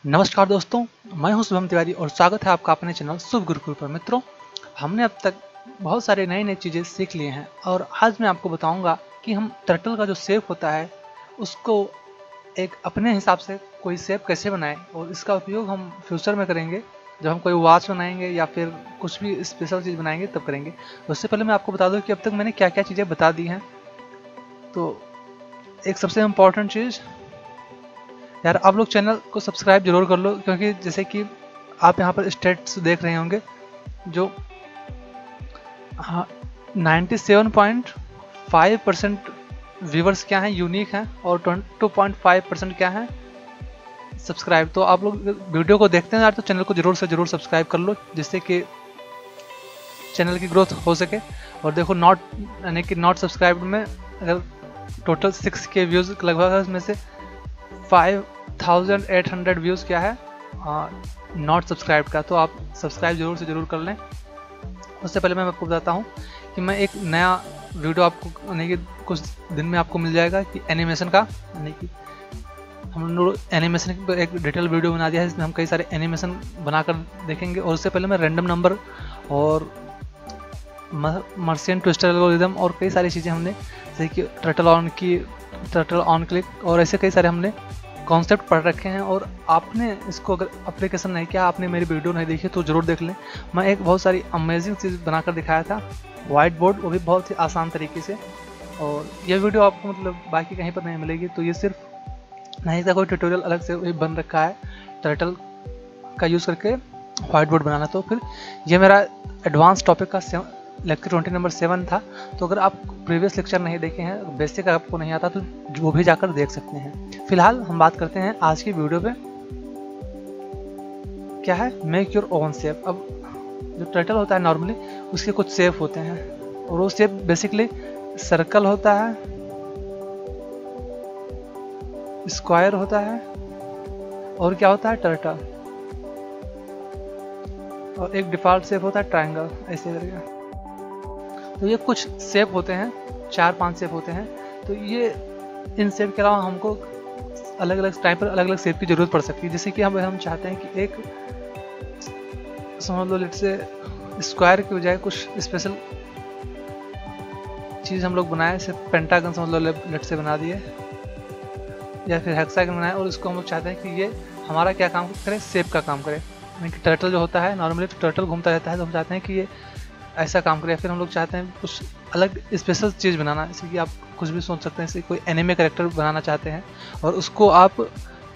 नमस्कार दोस्तों, मैं हूं शुभम तिवारी और स्वागत है आपका अपने चैनल शुभ गुरुकुल पर। मित्रों, हमने अब तक बहुत सारे नई नई चीज़ें सीख लिए हैं और आज मैं आपको बताऊंगा कि हम टर्टल का जो शेप होता है उसको एक अपने हिसाब से कोई शेप कैसे बनाएं और इसका उपयोग हम फ्यूचर में करेंगे जब हम कोई वॉच बनाएंगे या फिर कुछ भी स्पेशल चीज़ बनाएंगे तब करेंगे। उससे पहले मैं आपको बता दूँ कि अब तक मैंने क्या क्या चीज़ें बता दी हैं। तो एक सबसे इम्पॉर्टेंट चीज़ यार, आप लोग चैनल को सब्सक्राइब जरूर कर लो, क्योंकि जैसे कि आप यहाँ पर स्टेट्स देख रहे होंगे जो 97.5% व्यूवर्स क्या हैं, यूनिक हैं, और 22.5% क्या हैं सब्सक्राइब। तो आप लोग वीडियो को देखते हैं यार, तो चैनल को जरूर से जरूर सब्सक्राइब कर लो जिससे कि चैनल की ग्रोथ हो सके। और देखो, नॉट यानी कि नॉट सब्सक्राइब में अगर टोटल 6K व्यूज़ लगभग है, उसमें से 5800 व्यूज़ क्या है नॉट सब्सक्राइब का। तो आप सब्सक्राइब जरूर से जरूर कर लें। उससे पहले मैं आपको बताता हूँ कि मैं एक नया वीडियो आपको यानी कि कुछ दिन में आपको मिल जाएगा कि एनिमेशन का, यानी कि हम लोग एनिमेशन पर एक डिटेल वीडियो बना दिया है जिसमें हम कई सारे एनिमेशन बनाकर देखेंगे। और उससे पहले मैं रैंडम नंबर और मर्सियन ट्विस्टर एल्गोरिथम और कई सारी चीज़ें हमने, जैसे कि टर्टल ऑन क्लिक और ऐसे कई सारे हमने कॉन्सेप्ट पढ़ रखे हैं। और आपने इसको अगर एप्लीकेशन नहीं किया, आपने मेरी वीडियो नहीं देखी तो ज़रूर देख लें। मैं एक बहुत सारी अमेजिंग चीज़ बनाकर दिखाया था, वाइट बोर्ड, वो भी बहुत ही आसान तरीके से। और ये वीडियो आपको मतलब बाकी कहीं पर नहीं मिलेगी। तो ये सिर्फ नहीं था, कोई ट्यूटोरियल अलग से भी बन रखा है टर्टल का यूज़ करके वाइट बोर्ड बनाना। तो फिर ये मेरा एडवांस टॉपिक का लेक्चर 20 नंबर 7 था। तो अगर आप प्रीवियस लेक्चर नहीं देखे हैं, बेसिक आपको नहीं आता, तो वो भी जाकर देख सकते हैं। फिलहाल हम बात करते हैं आज की वीडियो पे, क्या है मेक योर ओन शेप। अब जो टर्टल होता है नॉर्मली उसके कुछ शेप होते हैं और वो शेप बेसिकली सर्कल होता है, स्क्वायर होता है और क्या होता है टर्टल, और एक डिफ़ॉल्ट शेप होता है ट्रायंगल, ऐसे करके। तो ये कुछ शेप होते हैं, 4-5 शेप होते हैं। तो ये इन शेप के अलावा हमको अलग अलग टाइम पर अलग अलग शेप की ज़रूरत पड़ सकती है। जैसे कि हम चाहते हैं कि एक समझ लो लेट से स्क्वायर की बजाय कुछ स्पेशल चीज़ हम लोग बनाए, जैसे पेंटागन समझ लो लेट से बना दिए, या फिर हेक्सागन बनाए, और इसको हम लोग चाहते हैं कि ये हमारा क्या काम करे, शेप का काम करे। यानी कि टर्टल जो होता है नॉर्मली तो टर्टल घूमता रहता है, तो हम चाहते हैं कि ये ऐसा काम करे। फिर हम लोग चाहते हैं कुछ अलग स्पेशल चीज़ बनाना, जैसे कि आप कुछ भी सोच सकते हैं, जैसे कोई एनिमे कैरेक्टर बनाना चाहते हैं और उसको आप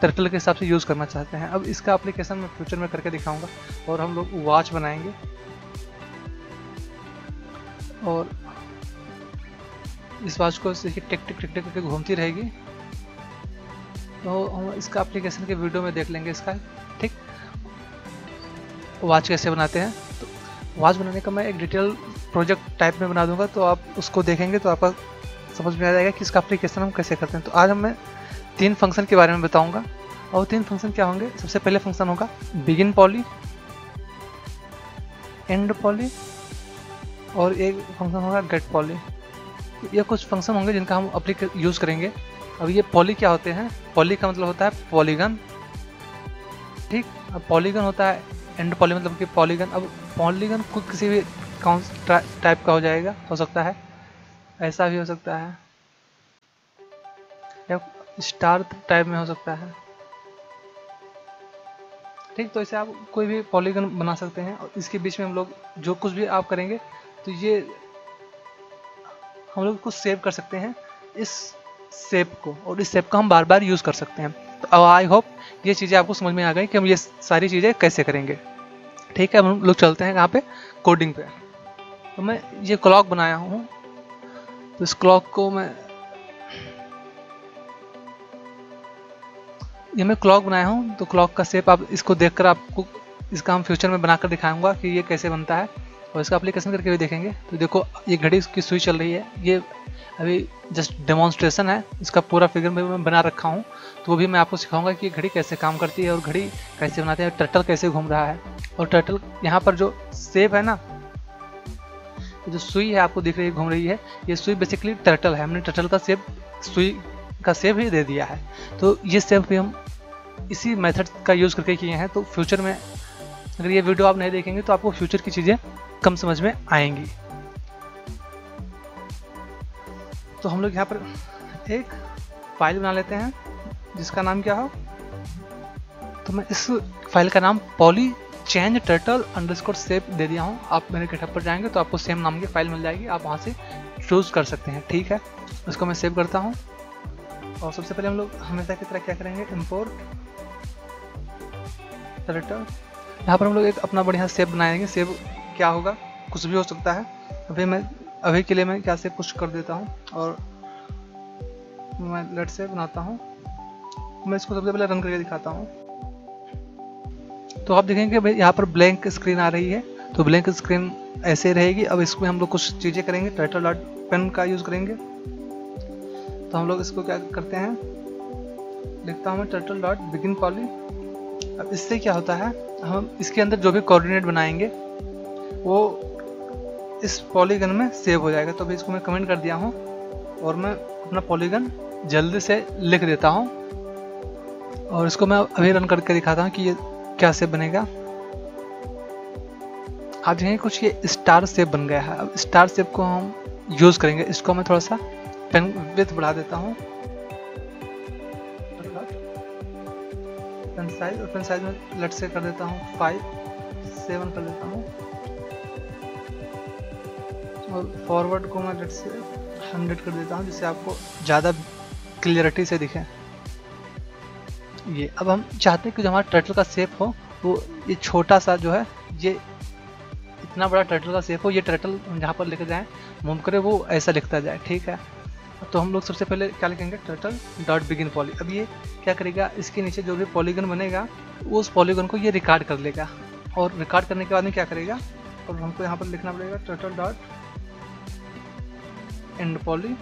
टर्टल के हिसाब से यूज़ करना चाहते हैं। अब इसका एप्लीकेशन मैं फ्यूचर में करके दिखाऊंगा। और हम लोग वॉच बनाएंगे और इस वॉच को टिक टिक टिक टिक करके घूमती रहेगी। तो हम इसका एप्लीकेशन के वीडियो में देख लेंगे इसका, ठीक, वॉच कैसे बनाते हैं। तो वॉच बनाने का मैं एक डिटेल प्रोजेक्ट टाइप में बना दूंगा, तो आप उसको देखेंगे तो आपका समझ में आ जाएगा कि इसका एप्लीकेशन हम कैसे करते हैं। तो आज मैं 3 फंक्शन के बारे में बताऊंगा। और 3 फंक्शन क्या होंगे, सबसे पहले फंक्शन होगा बिगिन पॉली, एंड पॉली, और एक फंक्शन होगा गेट पॉली। ये कुछ फंक्शन होंगे जिनका हम यूज़ करेंगे। अब ये पॉली क्या होते हैं, पॉली का मतलब होता है पॉलीगन, ठीक। अब पॉलीगन होता है, एंड पॉली मतलब कि पॉलीगन। अब पॉलीगन को किसी भी कौन टाइप का हो जाएगा, हो सकता है ऐसा भी हो सकता है, या स्टार टाइप में हो सकता है, ठीक। तो इसे आप कोई भी पॉलीगन बना सकते हैं। और इसके बीच में हम लोग जो कुछ भी आप करेंगे तो ये हम लोग कुछ सेव कर सकते हैं इस शेप को, और इस शेप को हम बार बार यूज़ कर सकते हैं। तो अब आई होप ये चीज़ें आपको समझ में आ गई कि हम ये सारी चीज़ें कैसे करेंगे, ठीक है। हम लोग चलते हैं यहाँ पे कोडिंग पे। तो मैं ये क्लॉक बनाया हूँ, तो इस क्लॉक को मैं क्लॉक बनाया हूँ। तो क्लॉक का शेप आप इसको देखकर आपको इसका हम फ्यूचर में बनाकर दिखाऊंगा कि ये कैसे बनता है, और इसका एप्लीकेशन करके भी देखेंगे। तो देखो, ये घड़ी की सुई चल रही है, ये अभी जस्ट डेमोन्स्ट्रेशन है, इसका पूरा फिगर में मैं बना रखा हूँ। तो वो भी मैं आपको सिखाऊंगा कि घड़ी कैसे काम करती है और घड़ी कैसे बनाते हैं, टर्टल कैसे घूम रहा है। और टर्टल यहाँ पर जो शेप है ना, जो सुई है आपको दिख रही है घूम रही है, ये सुई बेसिकली टर्टल है। हमने टर्टल का शेप सुई का शेप ही दे दिया है। तो ये शेप भी हम इसी मेथड का यूज़ करके किए हैं, तो फ्यूचर में अगर ये वीडियो आप नहीं देखेंगे तो आपको फ्यूचर की चीज़ें कम समझ में आएंगी। तो हम लोग यहाँ पर एक फाइल बना लेते हैं जिसका नाम क्या हो, तो मैं इस फाइल का नाम poly change turtle underscore shape दे दिया हूँ। आप मेरे गिटहब पर जाएंगे तो आपको सेम नाम की फाइल मिल जाएगी, आप वहाँ से चूज कर सकते हैं। ठीक है, उसको मैं सेव करता हूँ। और सबसे पहले हम लोग हमेशा की तरह क्या करेंगे, import turtle। यहाँ पर हम लोग एक अपना बढ़िया शेप बनाएंगे। शेप क्या होगा, कुछ भी हो सकता है। अभी के लिए मैं क्या से कुछ कर देता हूँ और मैं लेट से बनाता हूँ। मैं इसको सबसे पहले रन करके दिखाता हूँ। तो आप देखेंगे भाई यहाँ पर ब्लैंक स्क्रीन आ रही है, तो ब्लैंक स्क्रीन ऐसे रहेगी। अब इसमें हम लोग कुछ चीज़ें करेंगे, turtle.pen का यूज़ करेंगे। तो हम लोग इसको क्या करते हैं, लिखता हूँ मैं turtle.begin poly। अब इससे क्या होता है, हम इसके अंदर जो भी कोऑर्डिनेट बनाएंगे वो इस पॉलीगन में सेव हो जाएगा। तो अभी इसको मैं कमेंट कर दिया हूँ और मैं अपना पॉलीगन जल्दी से लिख देता हूँ और इसको मैं अभी रन करके दिखाता हूँ कि ये क्या शेप बनेगा। आप देखेंगे कुछ ये स्टार शेप बन गया है। अब स्टार शेप को हम यूज करेंगे। इसको मैं थोड़ा सा पेन विड्थ बढ़ा देता हूँ, पेन साइज, और पेन साइज में लेट से कर देता हूँ 5-7 कर देता हूँ, और फॉरवर्ड को मैं लेट से 100 कर देता हूँ जिससे आपको ज़्यादा क्लियरिटी से दिखे ये। अब हम चाहते हैं कि जो हमारा टर्टल का शेप हो वो ये छोटा सा जो है, ये इतना बड़ा टर्टल का शेप हो, ये टर्टल जहाँ पर लेके जाएं मूव करे वो ऐसा लिखता जाए। ठीक है, तो हम लोग सबसे पहले क्या लिखेंगे, turtle.begin poly। अब ये क्या करेगा, इसके नीचे जो भी पॉलीगन बनेगा वो उस पॉलीगन को ये रिकॉर्ड कर लेगा, और रिकॉर्ड करने के बाद में क्या करेगा, और हमको यहाँ पर लिखना पड़ेगा turtle.end poly।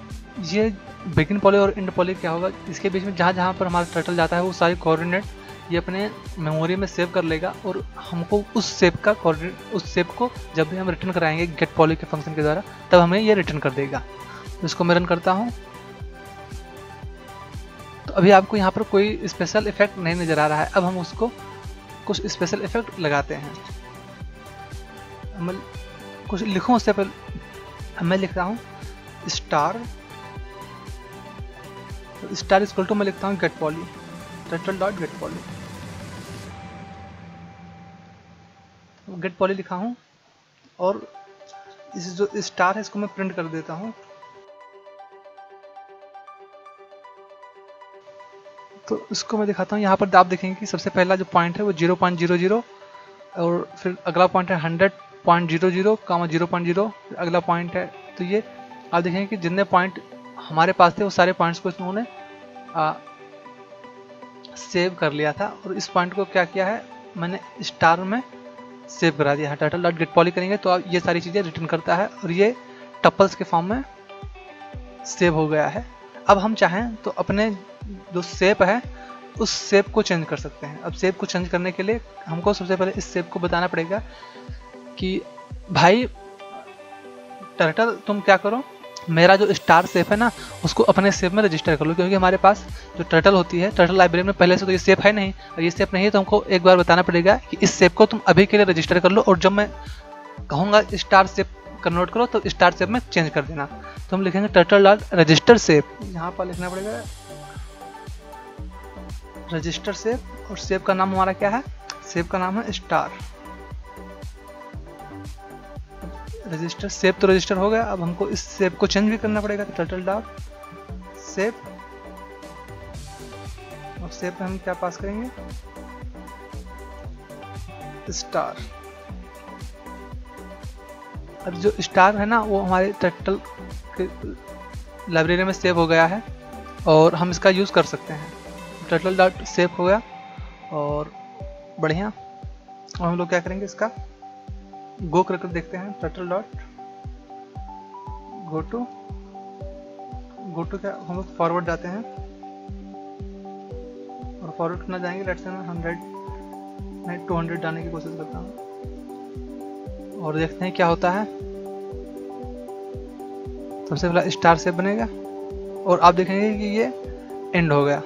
ये बिगिन पॉली और एंड पॉली क्या होगा, इसके बीच में जहाँ जहाँ पर हमारा टर्टल जाता है वो सारे कोऑर्डिनेट ये अपने मेमोरी में सेव कर लेगा, और हमको उस शेप का कोऑर्डिनेट, उस शेप को जब भी हम रिटर्न कराएंगे गेट पॉली के फंक्शन के द्वारा, तब हमें ये रिटर्न कर देगा। तो इसको मैं रन करता हूँ। तो अभी आपको यहाँ पर कोई स्पेशल इफेक्ट नहीं नजर आ रहा है। अब हम उसको कुछ स्पेशल इफेक्ट लगाते हैं। मैं कुछ लिखूँ उससे पहले मैं लिखता हूँ स्टार इक्वल टू मैं लिखता हूँ get poly, turtle.get poly। Get poly लिखा हूँ और इस जो स्टार है इसको मैं प्रिंट कर देता हूँ। तो इसको मैं दिखाता हूँ। यहाँ पर आप देखेंगे कि सबसे पहला जो पॉइंट है वो 0.00 और फिर अगला पॉइंट है 100.00, 0.0, अगला पॉइंट है। तो ये आप देखेंगे कि जितने पॉइंट हमारे पास थे वो सारे पॉइंट्स को इन्होंने सेव कर लिया था, और इस पॉइंट को क्या किया है, मैंने स्टार में सेव करा दिया है। turtle.get poly करेंगे तो आप ये सारी चीज़ें रिटर्न करता है, और ये टपल्स के फॉर्म में सेव हो गया है। अब हम चाहें तो अपने जो शेप है उस शेप को चेंज कर सकते हैं। अब शेप को चेंज करने के लिए हमको सबसे पहले इस शेप को बताना पड़ेगा कि भाई टर्टल तुम क्या करो, मेरा जो स्टार शेप है ना उसको अपने शेप में रजिस्टर कर लो, क्योंकि हमारे पास जो टर्टल होती है टर्टल लाइब्रेरी में पहले से तो ये शेप है नहीं, और ये शेप नहीं है तो हमको एक बार बताना पड़ेगा कि इस शेप को तुम अभी के लिए रजिस्टर कर लो, और जब मैं कहूँगा स्टार शेप कन्वर्ट करो तो स्टार शेप में चेंज कर देना। तो हम लिखेंगे turtle.register शेप, यहाँ पर लिखना पड़ेगा रजिस्टर शेप, और शेप का नाम हमारा क्या है, शेप का नाम है स्टार। रजिस्टर शेप तो रजिस्टर हो गया। अब हमको इस शेप को चेंज भी करना पड़ेगा, turtle.shape, और शेप में हम क्या पास करेंगे, स्टार। अब जो स्टार है ना वो हमारे टर्टल के लाइब्रेरी में सेव हो गया है, और हम इसका यूज़ कर सकते हैं। turtle.shape हो गया और बढ़िया। और हम लोग क्या करेंगे, इसका गो करके देखते हैं, turtle.go to क्या, हम लोग फॉरवर्ड जाते हैं और फॉरवर्ड करना जाएंगे। लेट्स से मैं 200 जाने की कोशिश करता हूँ और देखते हैं क्या होता है। सबसे पहला स्टार शेप बनेगा और आप देखेंगे कि ये एंड हो गया।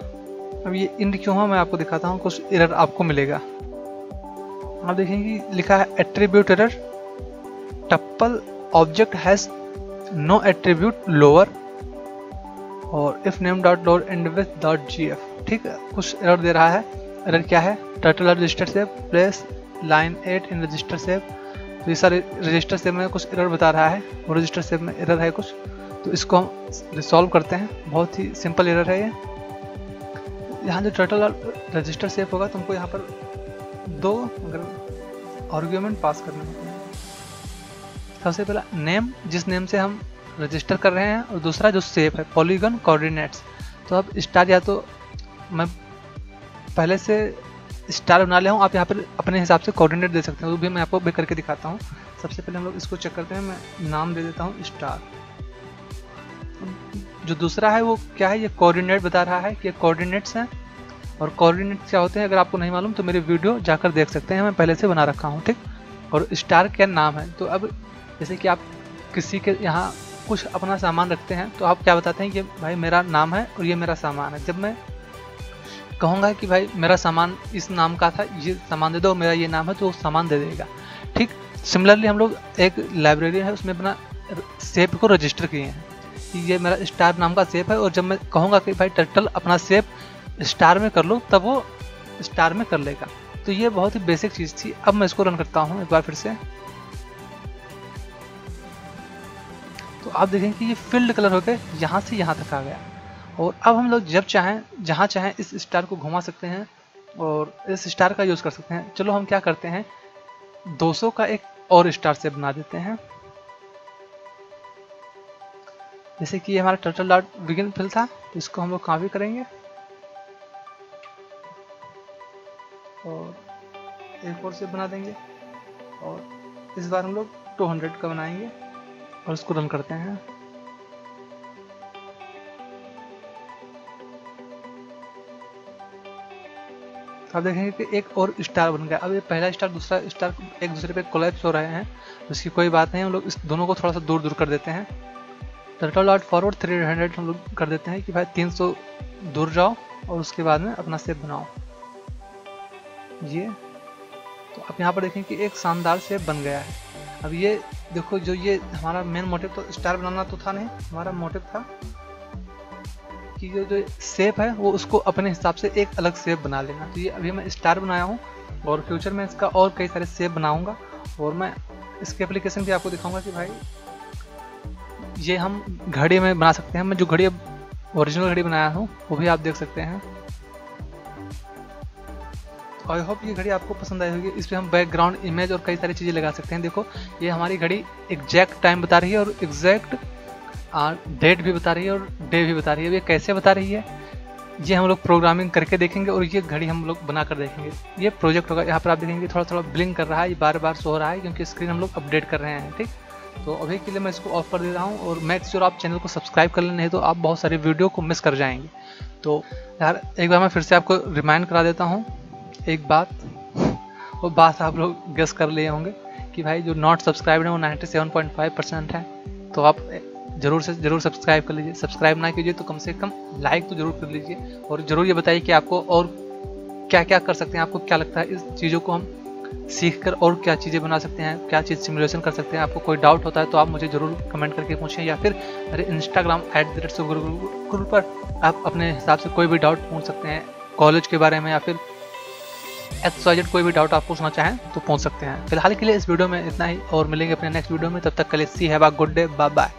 अब ये इंड क्यों है मैं आपको दिखाता हूँ, कुछ एरर आपको मिलेगा। आप देखेंगे लिखा है attribute error, tuple object has no attribute lower, और if name dot lower end with dot gf। ठीक है, कुछ एरर दे रहा है। एरर क्या है? Turtle register save place line 8 in register save. तो ये सारे रजिस्टर सेव में कुछ एरर बता रहा है, और रजिस्टर सेव में एरर है कुछ, तो इसको हम रिसॉल्व करते हैं। बहुत ही सिंपल एरर है ये। यहाँ जो टर्टल रजिस्टर सेव होगा तुमको यहाँ पर 2 आर्ग्यूमेंट पास करने होते हैं। सबसे पहला नेम, जिस नेम से हम रजिस्टर कर रहे हैं, और दूसरा जो सेव है पॉलीगन कोऑर्डिनेट्स। तो अब स्टार, या तो मैं पहले से स्टार बना लिया हूँ, आप यहाँ पर अपने हिसाब से कोऑर्डिनेट दे सकते हैं, वो भी मैं आपको भी करके दिखाता हूँ। सबसे पहले हम लोग इसको चेक करते हैं। मैं नाम दे देता हूँ स्टार। जो दूसरा है वो क्या है? ये कोऑर्डिनेट बता रहा है कि ये कोऑर्डिनेट्स हैं, और कोऑर्डिनेट्स क्या होते हैं अगर आपको नहीं मालूम तो मेरे वीडियो जाकर देख सकते हैं, मैं पहले से बना रखा हूँ। ठीक, और स्टार क्या नाम है। तो अब जैसे कि आप किसी के यहाँ कुछ अपना सामान रखते हैं, तो आप क्या बताते हैं कि भाई मेरा नाम है और ये मेरा सामान है। जब मैं कहूँगा कि भाई मेरा सामान इस नाम का था, ये सामान दे दो, मेरा ये नाम है, तो वो सामान दे देगा। ठीक, सिमिलरली हम लोग एक लाइब्रेरी है उसमें अपना सेव को रजिस्टर किए हैं कि ये मेरा स्टार नाम का सेव है, और जब मैं कहूँगा कि भाई टर्टल अपना सेव स्टार में कर लो, तब वो स्टार में कर लेगा। तो ये बहुत ही बेसिक चीज़ थी। अब मैं इसको रन करता हूँ एक बार फिर से। तो आप देखेंगे कि ये फील्ड कलर होकर यहाँ से यहाँ तक आ गया, और अब हम लोग जब चाहें जहाँ चाहें इस स्टार को घुमा सकते हैं और इस स्टार का यूज़ कर सकते हैं। चलो हम क्या करते हैं, 200 का एक और स्टार से बना देते हैं। जैसे कि ये हमारा टर्टल डॉट बिगिन फिल था, तो इसको हम लोग कॉपी करेंगे और एक और से बना देंगे, और इस बार हम लोग 200 का बनाएंगे और इसको रन करते हैं। आप देखेंगे कि एक और स्टार बन गया। अब ये पहला स्टार दूसरा स्टार एक दूसरे पे कोलैप्स हो रहे हैं, तो इसकी कोई बात नहीं, हम लोग इस दोनों को थोड़ा सा दूर दूर कर देते हैं। टर्टल डॉट फॉरवर्ड 300 हम लोग कर देते हैं कि भाई 300 दूर जाओ, और उसके बाद में अपना सेव बनाओ। ये तो आप यहाँ पर देखें कि एक शानदार सेव बन गया है। अब ये देखो, जो ये हमारा मेन मोटिव तो स्टार बनाना तो था नहीं, हमारा मोटिव था कि जो सेव है वो उसको अपने हिसाब से एक अलग सेव बना लेना। तो ये अभी मैं स्टार बनाया हूँ, और फ्यूचर में इसका और कई सारे सेव बनाऊंगा, और मैं इसके एप्लीकेशन भी आपको दिखाऊंगा कि भाई ये हम घड़ी में बना सकते हैं। मैं जो घड़ी ओरिजिनल घड़ी बनाया हूँ वो भी आप देख सकते हैं। आई होप ये घड़ी आपको पसंद आई होगी। इस पर हम बैकग्राउंड इमेज और कई सारी चीज़ें लगा सकते हैं। देखो, ये हमारी घड़ी एग्जैक्ट टाइम बता रही है, और एग्जैक्ट डेट भी बता रही है, और डे भी बता रही है। ये कैसे बता रही है, ये हम लोग प्रोग्रामिंग करके देखेंगे, और ये घड़ी हम लोग बना कर देखेंगे। ये प्रोजेक्ट होगा। यहाँ पर आप देखेंगे थोड़ा थोड़ा ब्लिंक कर रहा है, ये बार बार शो हो रहा है, क्योंकि स्क्रीन हम लोग अपडेट कर रहे हैं। ठीक, तो अभी के लिए मैं इसको ऑफ कर दे रहा हूँ, और मेक श्योर आप चैनल को सब्सक्राइब कर लें, नहीं तो आप बहुत सारी वीडियो को मिस कर जाएंगे। तो यार एक बार मैं फिर से आपको रिमाइंड करा देता हूँ एक बात, वो बात आप लोग गेस कर लिए होंगे कि भाई जो नॉट सब्सक्राइब है वो 97.5% है। तो आप जरूर से जरूर सब्सक्राइब कर लीजिए। सब्सक्राइब ना कीजिए तो कम से कम लाइक तो जरूर कर लीजिए, और ज़रूर ये बताइए कि आपको और क्या क्या कर सकते हैं। आपको क्या लगता है इस चीज़ों को हम सीख कर और क्या चीज़ें बना सकते हैं, क्या चीज़ सिमुलेशन कर सकते हैं। आपको कोई डाउट होता है तो आप मुझे ज़रूर कमेंट करके पूछें, या फिर मेरे इंस्टाग्राम @गुरु पर आप अपने हिसाब से कोई भी डाउट पूछ सकते हैं, कॉलेज के बारे में या फिर XYZ कोई भी डाउट आप पूछना चाहें तो पूछ सकते हैं। फिलहाल के लिए इस वीडियो में इतना ही, और मिलेंगे अपने नेक्स्ट वीडियो में। तब तक के लिए see have a good day, bye bye.